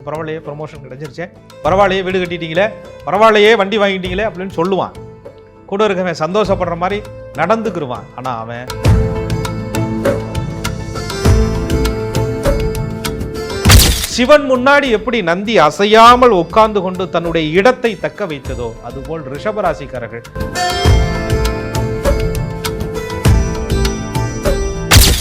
பரவாயில்லையே ப்ரொமோஷன் கிடைச்சிருச்சே, பரவாயில்லையே வீடு கட்டிட்டீங்களே, பரவாயில்லையே வண்டி வாங்கிட்டீங்களே அப்படின்னு சொல்லுவான். கூட இருக்கவன் சந்தோஷப்படுற மாதிரி நடந்துக்கிருவான். ஆனால் அவன் சிவன் முன்னாடி எப்படி நந்தி அசையாமல் உட்கார்ந்து கொண்டு தன்னுடைய இடத்தை தக்க வைத்ததோ அதுபோல் ரிஷபராசிக்காரர்கள்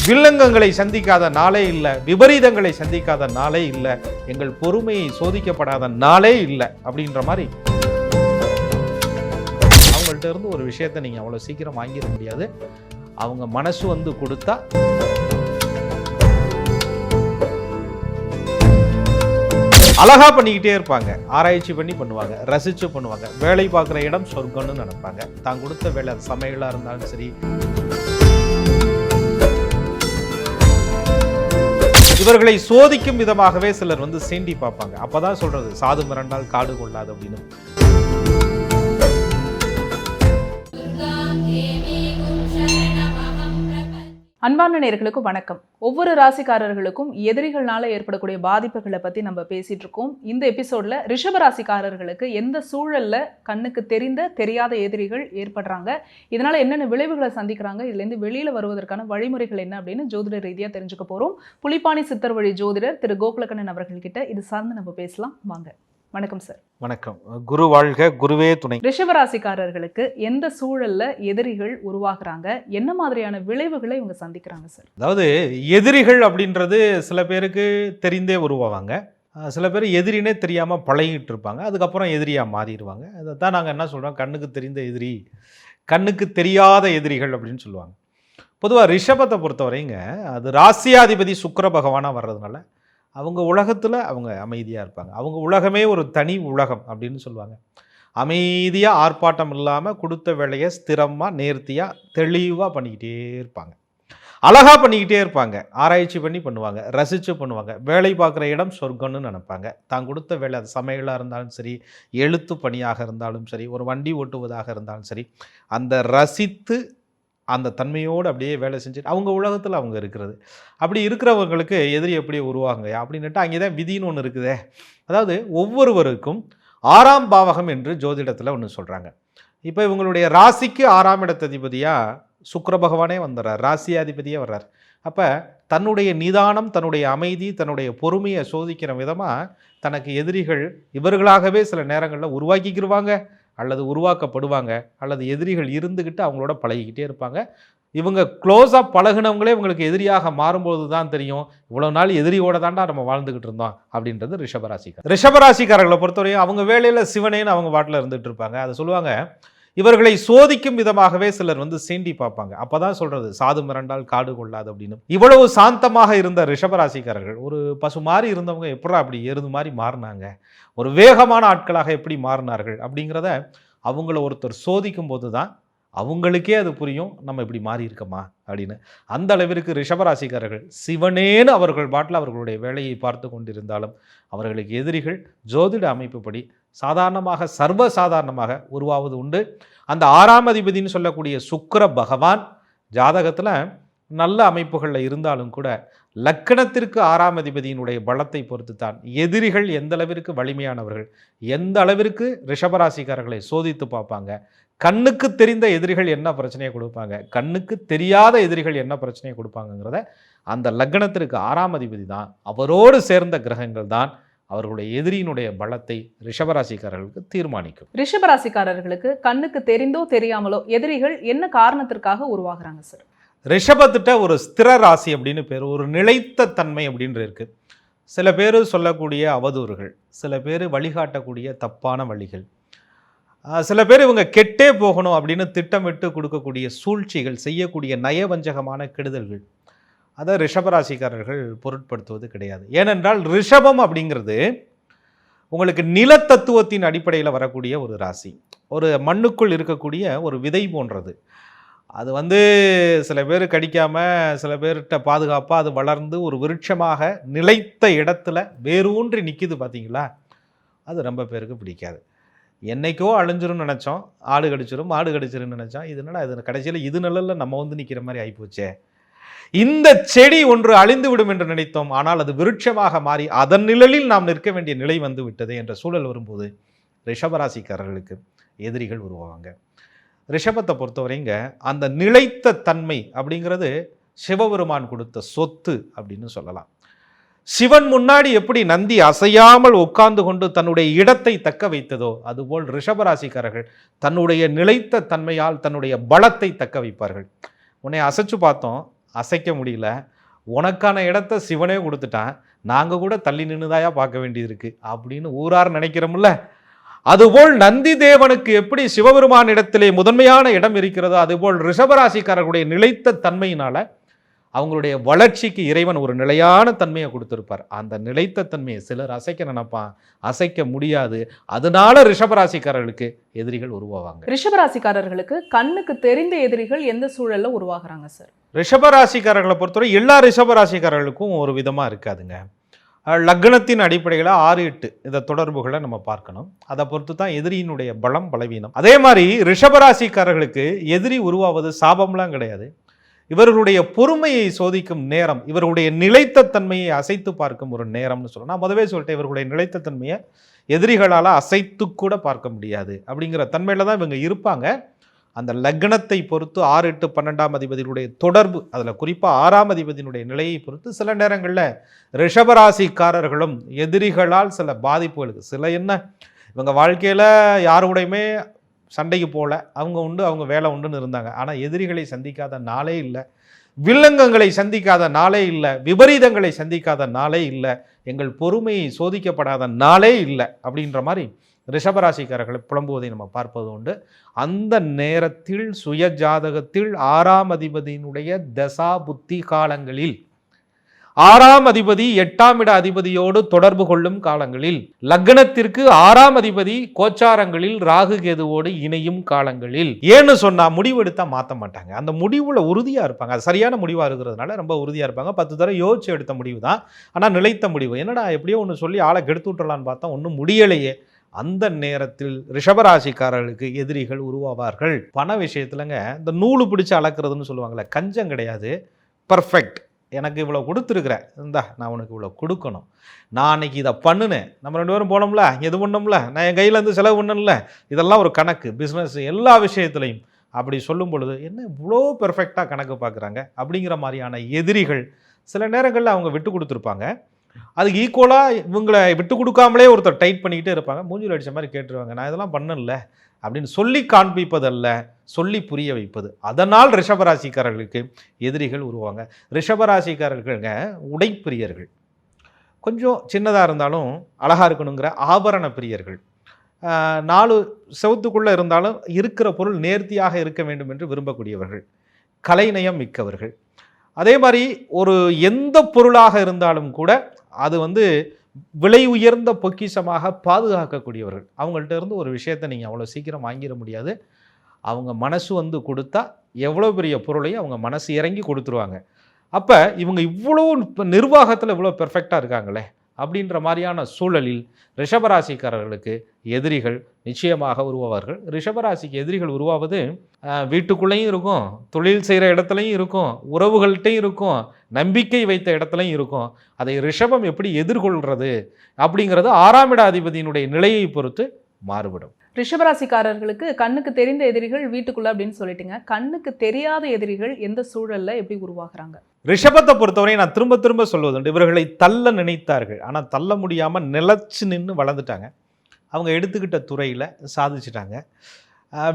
வில்லங்கங்களை சந்திக்காத நாளே இல்லை, விபரீதங்களை சந்திக்காத நாளே இல்லை, எங்கள் பொறுமையை சோதிக்கப்படாத நாளே இல்லை அப்படின்ற மாதிரி அவங்கள்ட்ட இருந்து ஒரு விஷயத்தை நீங்க அவ்வளவு சீக்கிரம் வாங்கிட முடியாது. அவங்க மனசு வந்து கொடுத்தா அழகா பண்ணிக்கிட்டே இருப்பாங்க, ஆராய்ச்சி பண்ணி பண்ணுவாங்க, ரசிச்சு பண்ணுவாங்க, வேலை பார்க்குற இடம் சொர்க்கம்னு நினைப்பாங்க. தான் கொடுத்த வேலை சமையலா இருந்தாலும் சரி, இவர்களை சோதிக்கும் விதமாகவே சிலர் வந்து சீண்டி பார்ப்பாங்க. அப்பதான் சொல்றது சாது மிரண்டால் காடு கொள்ளாது அப்படின்னு. அன்பான நேயர்களுக்கு வணக்கம். ஒவ்வொரு ராசிக்காரர்களுக்கும் எதிரிகள்னால ஏற்படக்கூடிய பாதிப்புகளை பத்தி நம்ம பேசிட்டு இருக்கோம். இந்த எபிசோட்ல ரிஷப ராசிக்காரர்களுக்கு எந்த சூழல்ல கண்ணுக்கு தெரியாத எதிரிகள் ஏற்படுறாங்க, இதனால என்னென்ன விளைவுகளை சந்திக்கிறாங்க, இதுல இருந்து வெளியில வருவதற்கான வழிமுறைகள் என்ன அப்படின்னு ஜோதிட ரீதியா தெரிஞ்சுக்க போறோம். புலிப்பாணி சித்தர் வழி ஜோதிடர் திரு கோகுலக்கண்ணன் அவர்கள் கிட்ட இது சார்ந்து நம்ம பேசலாம். வாங்க. வணக்கம் சார். வணக்கம். குரு வாழ்க, குருவே துணை. ரிஷபராசிக்காரர்களுக்கு எந்த சூழல்ல எதிரிகள் உருவாக்குறாங்க, என்ன மாதிரியான விளைவுகளை இவங்க சந்திக்கிறாங்க சார்? அதாவது எதிரிகள் அப்படின்றது சில பேருக்கு தெரிந்தே உருவாவாங்க, சில பேர் எதிரினே தெரியாம பழகிட்டு இருப்பாங்க, அதுக்கப்புறம் எதிரியா மாறிடுவாங்க. அதைத்தான் நாங்கள் என்ன சொல்றோம், கண்ணுக்கு தெரிந்த எதிரி, கண்ணுக்கு தெரியாத எதிரிகள் அப்படின்னு சொல்லுவாங்க. பொதுவாக ரிஷபத்தை பொறுத்தவரைங்க அது ராசியாதிபதி சுக்கிர பகவானா வர்றதுனால அவங்க உலகத்தில் அவங்க அமைதியாக இருப்பாங்க. அவங்க உலகமே ஒரு தனி உலகம் அப்படின்னு சொல்லுவாங்க. அமைதியாக ஆர்ப்பாட்டம் இல்லாமல் கொடுத்த வேலையை ஸ்திரமாக நேர்த்தியாக தெளிவாக பண்ணிக்கிட்டே இருப்பாங்க, அழகாக பண்ணிக்கிட்டே இருப்பாங்க, ஆராய்ச்சி பண்ணி பண்ணுவாங்க, ரசித்து பண்ணுவாங்க, வேலை பார்க்குற இடம் சொர்க்கம்னு நினைப்பாங்க. தான் கொடுத்த வேலை அது சமையலாக இருந்தாலும் சரி, எழுத்து பணியாக இருந்தாலும் சரி, ஒரு வண்டி ஓட்டுவதாக இருந்தாலும் சரி, அந்த ரசித்து அந்த தன்மையோடு அப்படியே வேலை செஞ்சுட்டு அவங்க உலகத்தில் அவங்க இருக்கிறது. அப்படி இருக்கிறவங்களுக்கு எதிரி எப்படி உருவாங்க அப்படின்னுட்டு அங்கே தான் விதின்னு ஒன்று இருக்குதே. அதாவது ஒவ்வொருவருக்கும் 6ஆம் பாவகம் என்று ஜோதிடத்தில் ஒன்று சொல்கிறாங்க. இப்போ இவங்களுடைய ராசிக்கு 6ஆம் இடத்ததிபதியாக சுக்கிர பகவானே வந்துடுறார், ராசியாதிபதியே வர்றார். அப்போ தன்னுடைய நிதானம், தன்னுடைய அமைதி, தன்னுடைய பொறுமையை சோதிக்கிற விதமாக தனக்கு எதிரிகள் இவர்களாகவே சில நேரங்களில் உருவாக்கிக்கிடுவாங்க, அல்லது உருவாக்கப்படுவாங்க, அல்லது எதிரிகள் இருந்துக்கிட்டு அவங்களோட பழகிக்கிட்டே இருப்பாங்க. இவங்க க்ளோஸாக பழகினவங்களே இவங்களுக்கு எதிரியாக மாறும்போது தான் தெரியும், இவ்வளோ நாள் எதிரியோட தாண்டா நம்ம வாழ்ந்துக்கிட்டு இருந்தோம் அப்படின்றது ரிஷபராசிக்காரர். ரிஷபராசிக்காரர்களை பொறுத்தவரையும் அவங்க வேலையில் சிவனேன்னு அவங்க பாட்டில் இருந்துகிட்டு இருப்பாங்க. அதை சொல்லுவாங்க, இவர்களை சோதிக்கும் விதமாகவே சிலர் வந்து சீண்டி பார்ப்பாங்க. அப்பதான் சொல்றது சாது மிரண்டால் காடு கொள்ளாது அப்படின்னு. இவ்வளவு சாந்தமாக இருந்த ரிஷபராசிக்காரர்கள் ஒரு பசு மாதிரி இருந்தவங்க எப்படா அப்படி எருது மாதிரி மாறினாங்க, ஒரு வேகமான ஆட்களாக எப்படி மாறினார்கள் அப்படிங்கிறத அவங்கள ஒருத்தர் சோதிக்கும் போது தான் அவங்களுக்கே அது புரியும், நம்ம இப்படி மாறி இருக்கோமா அப்படின்னு. அந்த அளவிற்கு ரிஷபராசிக்காரர்கள் சிவனேன்னு அவர்கள் பாட்டில் அவர்களுடைய வேலையை பார்த்து கொண்டிருந்தாலும் அவர்களுக்கு எதிரிகள் ஜோதிட அமைப்புப்படி சாதாரணமாக சர்வசாதாரணமாக உருவாவது உண்டு. அந்த 6ஆம் அதிபதினு சொல்லக்கூடிய சுக்கிர பகவான் ஜாதகத்தில் நல்ல அமைப்புகளில் இருந்தாலும் கூட லக்கணத்திற்கு 6ஆம் அதிபதியினுடைய பலத்தை பொறுத்து தான் எதிரிகள் எந்த அளவிற்கு வலிமையானவர்கள், எந்த அளவிற்கு ரிஷபராசிக்காரர்களை சோதித்து பார்ப்பாங்க. கண்ணுக்கு தெரிந்த எதிரிகள் என்ன பிரச்சனையை கொடுப்பாங்க, கண்ணுக்கு தெரியாத எதிரிகள் என்ன பிரச்சனையை கொடுப்பாங்கங்கிறத அந்த லக்னத்திற்கு 6ஆம் அதிபதி தான், அவரோடு சேர்ந்த கிரகங்கள் தான் அவர்களுடைய எதிரியினுடைய பலத்தை ரிஷபராசிக்காரர்களுக்கு தீர்மானிக்கும். ரிஷபராசிக்காரர்களுக்கு கண்ணுக்கு தெரிந்தோ தெரியாமலோ எதிரிகள் என்ன காரணத்திற்காக உருவாகுறாங்க சார்? ரிஷபத்திட்ட ஒரு ஸ்திர ராசி அப்படின்னு பேர், ஒரு நிலைத்த தன்மை அப்படின்னு இருக்கு. சில பேர் சொல்லக்கூடிய அவதூறுகள், சில பேர் வழிகாட்டக்கூடிய தப்பான வழிகள், சில பேர் இவங்க கெட்டே போகணும் அப்படின்னு திட்டமிட்டு கொடுக்கக்கூடிய சூழ்ச்சிகள், செய்யக்கூடிய நயவஞ்சகமான கெடுதல்கள், அதை ரிஷபராசிக்காரர்கள் பொருட்படுத்துவது கிடையாது. ஏனென்றால் ரிஷபம் அப்படிங்கிறது உங்களுக்கு நிலத்தத்துவத்தின் அடிப்படையில் வரக்கூடிய ஒரு ராசி, ஒரு மண்ணுக்குள் இருக்கக்கூடிய ஒரு விதை போன்றது. அது வந்து சில பேர் கடிக்காமல், சில பேர்கிட்ட பாதுகாப்பாக அது வளர்ந்து ஒரு விருட்சமாக நிலைத்த இடத்துல வேரூன்றி நிற்கிது பார்த்தீங்களா, அது ரொம்ப பேருக்கு பிடிக்காது. என்னைக்கோ அழிஞ்சிரும்னு நினச்சோம், ஆடு கடிச்சிரும் மாடு கடிச்சிரும்னு நினச்சோம், இது என்னடா இது கடைசியில் இது நல்ல நம்ம வந்து நிற்கிற மாதிரி ஆகிப்போச்சே இந்த செடி ஒன்று அழிந்து விடும் என்று நினைத்தோம், ஆனால் அது விருட்சமாக மாறி அதன் நிழலில் நாம் நிற்க வேண்டிய நிலை வந்து விட்டது என்ற சூழல் வரும்போது ரிஷபராசிக்காரர்களுக்கு எதிரிகள் உருவாவாங்க. ரிஷபத்தை பொறுத்தவரைங்க அந்த நிலைத்த தன்மை அப்படிங்கிறது சிவபெருமான் கொடுத்த சொத்து அப்படின்னு சொல்லலாம். சிவன் முன்னாடி எப்படி நந்தி அசையாமல் உட்கார்ந்து கொண்டு தன்னுடைய இடத்தை தக்க வைத்ததோ அதுபோல் ரிஷபராசிக்காரர்கள் தன்னுடைய நிலைத்த தன்மையால் தன்னுடைய பலத்தை தக்க வைப்பார்கள். உன்னை அசைச்சு பார்த்தோம், அசைக்க முடியல, உனக்கான இடத்த சிவனே கொடுத்துட்டான், நாங்கள் கூட தள்ளி நின்றுதாயா பார்க்க வேண்டியது இருக்கு அப்படின்னு ஊரார் நினைக்கிறோம்ல. அதுபோல் நந்தி தேவனுக்கு எப்படி சிவபெருமான் இடத்திலே முதன்மையான இடம் இருக்கிறதோ அதுபோல் ரிஷபராசிக்காரர்களுடைய நிலைத்த தன்மையினால அவங்களுடைய வளர்ச்சிக்கு இறைவன் ஒரு நிலையான தன்மையை கொடுத்திருப்பார். அந்த நிலைத்த தன்மையை சிலர் அசைக்க நினைப்பான், அசைக்க முடியாது. அதனால ரிஷபராசிக்காரர்களுக்கு எதிரிகள் உருவாவாங்க. ரிஷபராசிக்காரர்களுக்கு கண்ணுக்கு தெரிந்த எதிரிகள் எந்த சூழல்ல உருவாகிறாங்க சார்? ரிஷபராசிக்காரர்களை பொறுத்தவரை எல்லா ரிஷபராசிக்காரர்களுக்கும் ஒரு விதமா இருக்காதுங்க. லக்னத்தின் அடிப்படையில் 6-8 இந்த தொடர்புகளை நம்ம பார்க்கணும். அதை பொறுத்து தான் எதிரியினுடைய பலம் பலவீனம். அதே மாதிரி ரிஷபராசிக்காரர்களுக்கு எதிரி உருவாவது சாபம்லாம் கிடையாது. இவர்களுடைய பொறுமையை சோதிக்கும் நேரம், இவர்களுடைய நிலைத்த தன்மையை அசைத்து பார்க்கும் ஒரு நேரம்னு சொல்லணும். நான் முதவே சொல்லிட்டேன், இவர்களுடைய நிலைத்த தன்மையை எதிரிகளால் அசைத்து கூட பார்க்க முடியாது அப்படிங்கிற தன்மையில தான் இவங்க இருப்பாங்க. அந்த லக்னத்தை பொறுத்து 6, 8, 12ஆம் அதிபதியுடைய தொடர்பு, அதில் குறிப்பாக 6ஆம் அதிபதியினுடைய நிலையை பொறுத்து சில நேரங்களில் ரிஷபராசிக்காரர்களும் எதிரிகளால் சில பாதிப்புகளுக்கு சில என்ன இவங்க வாழ்க்கையில் யாருடையுமே சண்டைக்கு போகல, அவங்க உண்டு அவங்க வேலை உண்டுன்னு இருந்தாங்க. ஆனால் எதிரிகளை சந்திக்காத நாளே இல்லை, வில்லங்கங்களை சந்திக்காத நாளே இல்லை, விபரீதங்களை சந்திக்காத நாளே இல்லை, எங்கள் பொறுமையை சோதிக்கப்படாத நாளே இல்லை அப்படின்ற மாதிரி ரிஷபராசிக்காரர்களை புலம்புவதை நம்ம பார்ப்பது உண்டு. அந்த நேரத்தில் சுய ஜாதகத்தில் 6ஆம் அதிபதியினுடைய தசா புத்தி காலங்களில் 6ஆம் அதிபதி 8ஆம் இட அதிபதியோடு தொடர்பு கொள்ளும் காலங்களில், லக்னத்திற்கு 6ஆம் அதிபதி கோச்சாரங்களில் ராகு கேதுவோடு இணையும் காலங்களில், ஏன்னு சொன்னா முடிவு எடுத்தா மாற்ற மாட்டாங்க. அந்த முடிவுல உறுதியா இருப்பாங்க. அது சரியான முடிவா இருக்கிறதுனால ரொம்ப உறுதியா இருப்பாங்க. 10 தடவை யோசிச்சு எடுத்த முடிவு தான், ஆனா நிலைத்த முடிவு. என்னடா எப்படியோ ஒன்று சொல்லி ஆளை கெடுத்து விட்டுறலான்னு பார்த்தா ஒன்றும் முடியலையே. அந்த நேரத்தில் ரிஷபராசிக்காரர்களுக்கு எதிரிகள் உருவாவார்கள். பண விஷயத்துலங்க இந்த நூலு பிடிச்சு அளக்குறதுன்னு சொல்லுவாங்கள்ல, கஞ்சம் கிடையாது, பர்ஃபெக்ட். எனக்கு இவ்வளோ கொடுத்துருக்குறேன், இந்தா நான் உனக்கு இவ்வளோ கொடுக்கணும், நான் அன்னைக்கு இதை பண்ணுனேன், நம்ம 2 பேரும் போனோம்ல, எது பண்ணோம்ல, நான் என் கையிலேருந்து செலவு பண்ணல, இதெல்லாம் ஒரு கணக்கு, பிஸ்னஸ் எல்லா விஷயத்துலையும் அப்படி சொல்லும் பொழுது என்ன இவ்வளோ பெர்ஃபெக்டாக கணக்கு பார்க்குறாங்க அப்படிங்கிற மாதிரியான எதிரிகள் சில நேரங்களில் அவங்க விட்டு கொடுத்துருப்பாங்க. அதுக்கு ஈக்குவலாக இவங்களை விட்டு கொடுக்காமலே ஒருத்தர் டைட் பண்ணிக்கிட்டே இருப்பாங்க. மூஞ்சில் அடித்த மாதிரி கேட்டுருவாங்க, நான் இதெல்லாம் பண்ணல அப்படின்னு சொல்லி காண்பிப்பதல்ல, சொல்லி புரிய வைப்பது. அதனால் ரிஷபராசிக்காரர்களுக்கு எதிரிகள் உருவாங்க. ரிஷபராசிக்காரர்களுங்க உடைப்பிரியர்கள், கொஞ்சம் சின்னதாக இருந்தாலும் அழகாக இருக்கணுங்கிற ஆபரண பிரியர்கள், 4 செவத்துக்குள்ளே இருந்தாலும் இருக்கிற பொருள் நேர்த்தியாக இருக்க வேண்டும் என்று விரும்பக்கூடியவர்கள், கலைநயம் மிக்கவர்கள். அதே மாதிரி ஒரு எந்த பொருளாக இருந்தாலும் கூட அது விலை உயர்ந்த பொக்கிஷமாக பாதுகாக்கக்கூடியவர்கள். அவங்கள்ட்ட இருந்து ஒரு விஷயத்தை நீங்கள் அவ்வளோ சீக்கிரம் வாங்கிட முடியாது. அவங்க மனசு கொடுத்தா எவ்வளோ பெரிய பொருளையும் அவங்க மனசு இறங்கி கொடுத்துருவாங்க. அப்போ இவங்க இவ்வளோ நிர்வாகத்தில் இவ்வளோ பெர்ஃபெக்டாக இருக்காங்களே அப்படின்ற மாதிரியான சூழலில் ரிஷபராசிக்காரர்களுக்கு எதிரிகள் நிச்சயமாக உருவாவார்கள். ரிஷபராசிக்கு எதிரிகள் உருவாவது வீட்டுக்குள்ளேயும் இருக்கும், தொழில் செய்கிற இடத்துலையும் இருக்கும், உறவுகள்கிட்டையும் இருக்கும், நம்பிக்கை வைத்த இடத்துலையும் இருக்கும். அதை ரிஷபம் எப்படி எதிர்கொள்கிறது அப்படிங்கிறது 6ஆம் இட அதிபதியினுடைய நிலையை பொறுத்து மாறுபடும். ரிஷபராசிக்காரர்களுக்கு கண்ணுக்கு தெரிந்த எதிரிகள் வீட்டுக்குள்ள அப்படின்னு சொல்லிட்டுங்க, கண்ணுக்கு தெரியாத எதிரிகள் எந்த சூழல்ல எப்படி உருவாக்குறாங்க? ரிஷபத்தை பொறுத்தவரை நான் திரும்ப திரும்ப சொல்வதுண்டு, இவர்களை தள்ள நினைத்தார்கள், ஆனால் தள்ள முடியாமல் நிலச்சி நின்று வளர்ந்துட்டாங்க. அவங்க எடுத்துக்கிட்ட துறையில் சாதிச்சிட்டாங்க.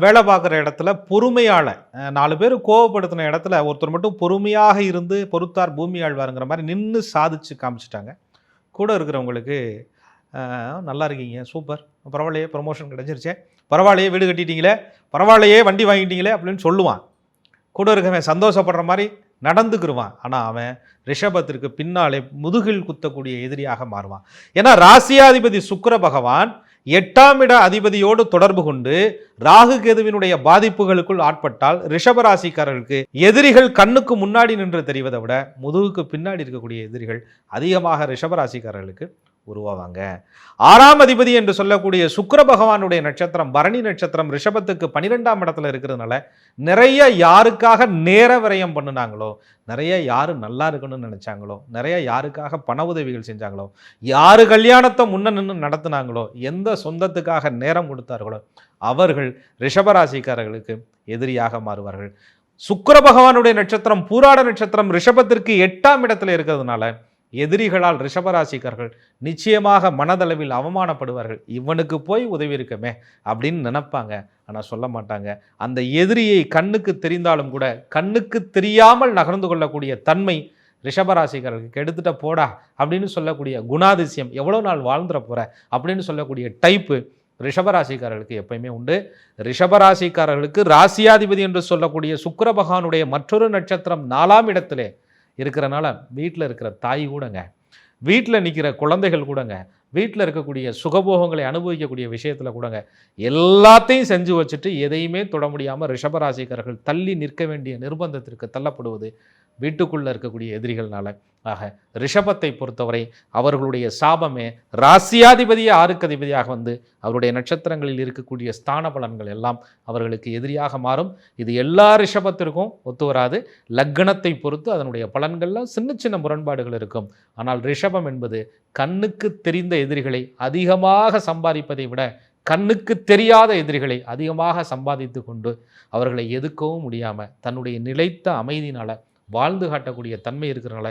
வேலை பார்க்குற இடத்துல பொறுமையால் 4 பேர் கோவப்படுத்தின இடத்துல ஒருத்தர் மட்டும் பொறுமையாக இருந்து பொறுத்தார் பூமி ஆழ்வாருங்கிற மாதிரி நின்று சாதிச்சு காமிச்சிட்டாங்க. கூட இருக்கிறவங்களுக்கு நல்லா இருக்கீங்க, சூப்பர், பரவாயில்லையே ப்ரொமோஷன் கிடச்சிருச்சே, பரவாயில்லையே வீடு கட்டிட்டீங்களே, பரவாயில்லையே வண்டி வாங்கிட்டீங்களே அப்படின்னு சொல்லுவான். கூட இருக்கவன் சந்தோஷப்படுற மாதிரி நடந்துக்கிடுவான். ஆனால் அவன் ரிஷபத்திற்கு பின்னாலே முதுகில் குத்தக்கூடிய எதிரியாக மாறுவான். ஏன்னா ராசியாதிபதி சுக்கிர பகவான் 8ஆம் இட அதிபதியோடு தொடர்பு கொண்டு ராகு கேதுவினுடைய பாதிப்புகளுக்குள் ஆட்பட்டால் ரிஷபராசிக்காரர்களுக்கு எதிரிகள் கண்ணுக்கு முன்னாடி நின்று தெரிவதை விட முதுகுக்கு பின்னாடி இருக்கக்கூடிய எதிரிகள் அதிகமாக ரிஷபராசிக்காரர்களுக்கு உருவாவாங்க. 6ஆம் அதிபதி என்று சொல்லக்கூடிய சுக்கிர பகவானுடைய நட்சத்திரம் பரணி நட்சத்திரம் ரிஷபத்துக்கு 12ஆம் இடத்துல இருக்கிறதுனால நிறைய யாருக்காக நேர விரயம் பண்ணினாங்களோ, நிறைய யாரு நல்லா இருக்கணும்னு நினைச்சாங்களோ, நிறைய யாருக்காக பண உதவிகள் செஞ்சாங்களோ, யாரு கல்யாணத்தை முன்ன நின்று நடத்தினாங்களோ, எந்த சொந்தத்துக்காக நேரம் கொடுத்தார்களோ அவர்கள் ரிஷபராசிக்காரர்களுக்கு எதிரியாக மாறுவார்கள். சுக்கிர பகவானுடைய நட்சத்திரம் பூராட நட்சத்திரம் ரிஷபத்திற்கு 8ஆம் இடத்துல இருக்கிறதுனால எதிரிகளால் ரிஷபராசிக்காரர்கள் நிச்சயமாக மனதளவில் அவமானப்படுவார்கள். இவனுக்கு போய் உதவி இருக்கமே அப்படின்னு நினைப்பாங்க, ஆனால் சொல்ல மாட்டாங்க. அந்த எதிரியை கண்ணுக்கு தெரிந்தாலும் கூட கண்ணுக்கு தெரியாமல் நகர்ந்து கொள்ளக்கூடிய தன்மை ரிஷபராசிக்காரர்களுக்கு எடுத்துட்ட போடா அப்படின்னு சொல்லக்கூடிய குணாதிசயம், எவ்வளோ நாள் வாழ்ந்துட போற அப்படின்னு சொல்லக்கூடிய டைப்பு ரிஷபராசிக்காரர்களுக்கு எப்பயுமே உண்டு. ரிஷபராசிக்காரர்களுக்கு ராசியாதிபதி என்று சொல்லக்கூடிய சுக்கிர பகவானுடைய மற்றொரு நட்சத்திரம் 4ஆம் இடத்திலே இருக்கிறனால வீட்டில் இருக்கிற தாய் கூடங்க, வீட்டில் நிற்கிற குழந்தைகள் கூடங்க, வீட்டில் இருக்கக்கூடிய சுகபோகங்களை அனுபவிக்கக்கூடிய விஷயத்தில் கூடங்க எல்லாத்தையும் செஞ்சு வச்சுட்டு எதையுமே தொட முடியாமல் ரிஷபராசிக்காரர்கள் தள்ளி நிற்க வேண்டிய நிர்பந்தத்திற்கு தள்ளப்படுவது வீட்டுக்குள்ளே இருக்கக்கூடிய எதிரிகள்னால. ஆக ரிஷபத்தை பொறுத்தவரை அவர்களுடைய சாபமே ராசியாதிபதியே 6க்கு அதிபதியாக வந்து அவருடைய நட்சத்திரங்களில் இருக்கக்கூடிய ஸ்தான பலன்கள் எல்லாம் அவர்களுக்கு எதிரியாக மாறும். இது எல்லா ரிஷபத்திற்கும் ஒத்து வராது. லக்னத்தை பொறுத்து அதனுடைய பலன்கள்லாம் சின்ன சின்ன முரண்பாடுகள் இருக்கும். ஆனால் ரிஷபம் என்பது கண்ணுக்கு தெரிந்த எதிரிகளை அதிகமாக சம்பாதிப்பதை விட கண்ணுக்கு தெரியாத எதிரிகளை அதிகமாக சம்பாதித்து கொண்டு அவர்களை எதுக்கவும் முடியாமல் தன்னுடைய நிலைத்த அமைதியினால் வாழ்ந்து காட்டக்கூடிய தன்மை இருக்கிறனால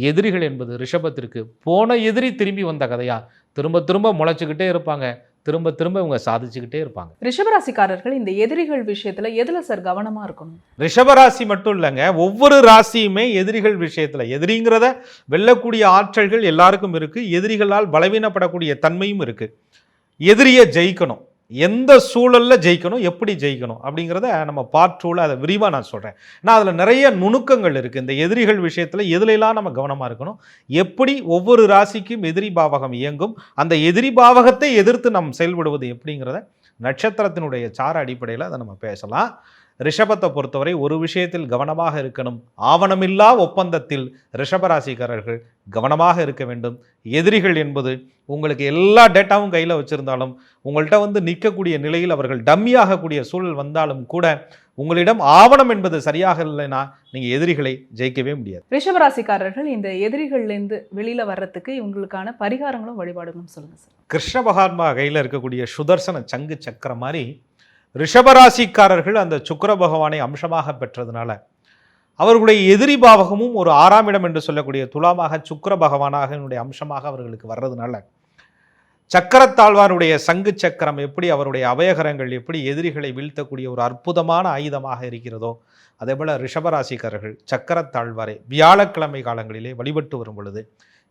எதிரிகள் என்பது ரிஷபத்திற்கு போன எதிரி திரும்பி வந்த கதையா திரும்ப திரும்ப முளைச்சிக்கிட்டே இருப்பாங்க, திரும்ப திரும்ப இவங்க சாதிச்சுக்கிட்டே இருப்பாங்க. ரிஷபராசிக்காரர்கள் இந்த எதிரிகள் விஷயத்துல எதுல சார் கவனமா இருக்கணும்? ரிஷபராசி மட்டும் இல்லைங்க, ஒவ்வொரு ராசியுமே எதிரிகள் விஷயத்துல எதிரிங்கிறத வெல்லக்கூடிய ஆற்றல்கள் எல்லாருக்கும் இருக்கு. எதிரிகளால் பலவீனப்படக்கூடிய தன்மையும் இருக்கு. எதிரியை ஜெயிக்கணும், எந்த சூழலில் ஜெயிக்கணும், எப்படி ஜெயிக்கணும் அப்படிங்கிறத நம்ம பார்ட் 2ல் அதை விரிவாக நான் சொல்கிறேன். நான் அதில் நிறைய நுணுக்கங்கள் இருக்குது. இந்த எதிரிகள் விஷயத்தில் எதுலெல்லாம் நம்ம கவனமாக இருக்கணும், எப்படி ஒவ்வொரு ராசிக்கும் எதிரி பாவகம் இயங்கும், அந்த எதிரி பாவகத்தை எதிர்த்து நாம் செயல்படுவது எப்படிங்கிறத நட்சத்திரத்தினுடைய சார அடிப்படையில் அதை நம்ம பேசலாம். ரிஷபத்தை பொறுத்தவரை ஒரு விஷயத்தில் கவனமாக இருக்கணும். ஆவணமில்லா ஒப்பந்தத்தில் ரிஷபராசிக்காரர்கள் கவனமாக இருக்க வேண்டும். எதிரிகள் என்பது உங்களுக்கு எல்லா டேட்டாவும் கையில் வச்சுருந்தாலும் உங்கள்கிட்ட வந்து நிற்கக்கூடிய நிலையில் அவர்கள் டம்மியாகக்கூடிய சூழல் வந்தாலும் கூட உங்களிடம் ஆவணம் என்பது சரியாக இல்லைன்னா நீங்கள் எதிரிகளை ஜெயிக்கவே முடியாது. ரிஷபராசிக்காரர்கள் இந்த எதிரிகள்லேருந்து வெளியில் வர்றதுக்கு இவங்களுக்கான பரிகாரங்களும் வழிபாடுகளும் சொல்லுங்கள் சார். கிருஷ்ண பகவான்மா கையில் இருக்கக்கூடிய சுதர்சன சங்கு சக்கரம் மாதிரி ரிஷபராசிக்காரர்கள் அந்த சுக்கிர பகவானை அம்சமாக பெற்றதுனால அவர்களுடைய எதிரி பாவகமும் ஒரு 6ஆம் இடம் என்று சொல்லக்கூடிய துலாமாக சுக்கிர பகவானாக என்னுடைய அம்சமாக அவர்களுக்கு வர்றதுனால சக்கரத்தாழ்வாருடைய சங்கு சக்கரம் எப்படி அவருடைய அபயகரங்கள் எப்படி எதிரிகளை வீழ்த்தக்கூடிய ஒரு அற்புதமான ஆயுதமாக இருக்கிறதோ அதே போல் ரிஷபராசிக்காரர்கள் சக்கரத்தாழ்வாரை வியாழக்கிழமை காலங்களிலே வழிபட்டு வரும் பொழுது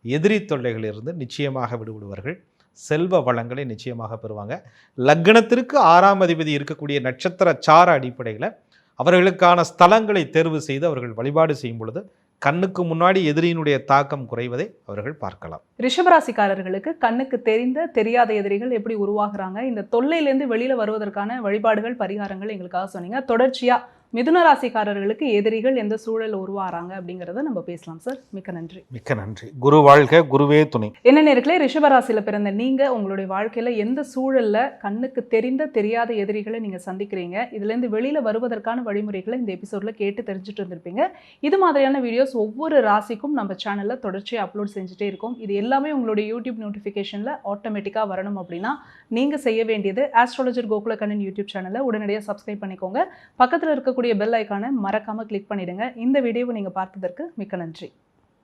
எதிரி தொல்லைகளிலிருந்து நிச்சயமாக விடுபடுவார்கள். செல்வ வளங்களை நிச்சயமாக பெறுவாங்க. லக்னத்திற்கு 6ஆம் அதிபதி இருக்கக்கூடிய நட்சத்திர சார அடிப்படையில் அவர்களுக்கான ஸ்தலங்களை தேர்வு செய்து அவர்கள் வழிபாடு செய்யும் பொழுது கண்ணுக்கு முன்னாடி எதிரியினுடைய தாக்கம் குறைவதை அவர்கள் பார்க்கலாம். ரிஷபராசிக்காரர்களுக்கு கண்ணுக்கு தெரிந்த தெரியாத எதிரிகள் எப்படி உருவாகுறாங்க, இந்த தொல்லையிலேருந்து வெளியில வருவதற்கான வழிபாடுகள் பரிகாரங்கள் எங்களுக்காக சொன்னீங்க. தொடர்ச்சியா மிதுன ராசிக்காரர்களுக்கு எதிரிகள் எந்த சூழல் உருவாகிறாங்க அப்படிங்கிறத நம்ம பேசலாம் சார். மிக்க நன்றி. மிக்க நன்றி. குரு வாழ்க, குருவே துணை. என்ன நேர்களே, ரிஷபராசியில் பிறந்த நீங்க உங்களுடைய வாழ்க்கையில எந்த சூழல்ல கண்ணுக்கு தெரிந்த தெரியாத எதிரிகளை நீங்க சந்திக்கிறீங்க, இதுல இருந்து வெளியில வருவதற்கான வழிமுறைகளை இந்த எபிசோட்ல கேட்டு தெரிஞ்சுட்டு இருந்திருப்பீங்க. இது மாதிரியான வீடியோஸ் ஒவ்வொரு ராசிக்கும் நம்ம சேனல்ல தொடர்ச்சியாக அப்லோட் செஞ்சுட்டே இருக்கோம். இது எல்லாமே உங்களுடைய யூடியூப் நோட்டிஃபிகேஷன்ல ஆட்டோமேட்டிக்கா வரணும் அப்படின்னா நீங்க செய்ய வேண்டியது ஆஸ்ட்ராலஜர் கோகுலக்கண்ணன் யூடியூப் சேனலை உடனடியாக சப்ஸ்கிரைப் பண்ணிக்கோங்க. பக்கத்தில் இருக்கக்கூடிய பெல் ஐக்கானை மறக்காம கிளிக் பண்ணிடுங்க. இந்த வீடியோவை நீங்க பார்த்ததற்கு மிக்க நன்றி.